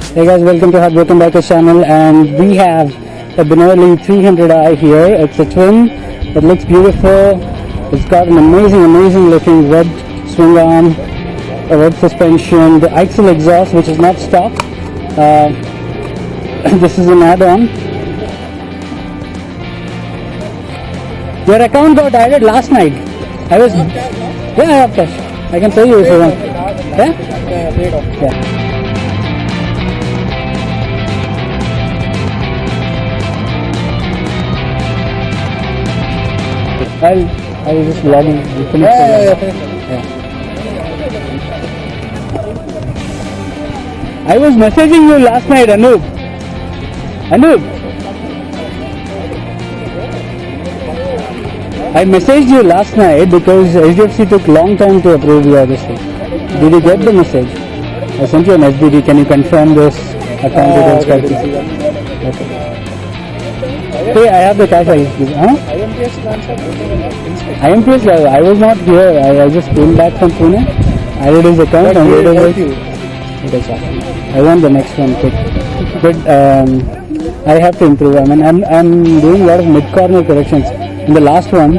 Hey guys, welcome to Heartbroken Bikers channel, and we have a Benelli 300i here. It's a twin. It looks beautiful. It's got an amazing looking red swing arm, a red suspension, the IXIL exhaust, which is not stock. This is an add-on. Your account got added last night. I have cash. I can pay you if you want. Yeah? Yeah. I was just vlogging. Yeah. I was messaging you last night, Anoop. I messaged you last night because HDFC took long time to approve your this thing. Did you get the message? I sent you an SDD. Can you confirm this account details correctly? Okay. Hey, I have the cash. IMPS, I was not here. I just came back from Pune. I did his account and it was awesome. I want the next one quick. But I have to improve. I mean, I'm doing a lot of mid-corner corrections. In the last one,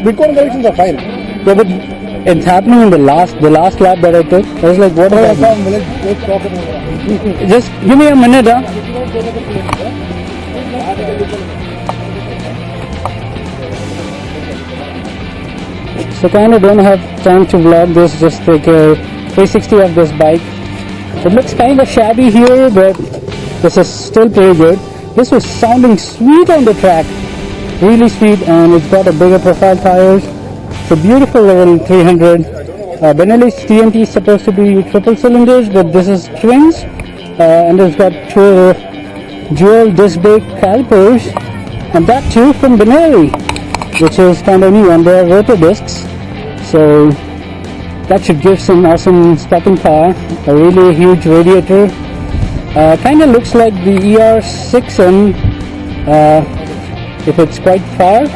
mid-corner corrections are fine. Yeah, but it's happening in the last lap that I took. I was like, what is happening? Just give me a minute, huh? So kind of don't have time to vlog this, just take a 360 of this bike. It looks kind of shabby here, but this is still pretty good. This was sounding sweet on the track, really sweet, and it's got a bigger profile tires. It's a beautiful level 300. Benelli TNT is supposed to be triple cylinders, but this is twins, and it's got two dual disc brake calipers, and that too from Benelli, which is kind of new, and they are rotor discs, so that should give some awesome stopping power. A really huge radiator, kind of looks like the ER6M if it's quite far,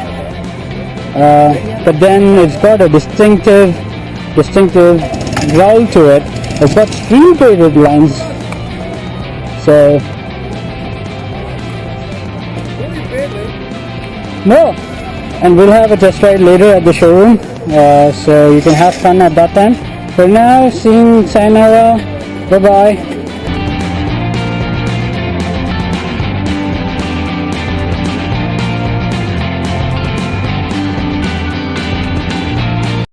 but then it's got a distinctive growl to it. It's got stream braided lines, so no. And we'll have a test ride later at the showroom, so you can have fun at that time. For now, sayonara, bye bye.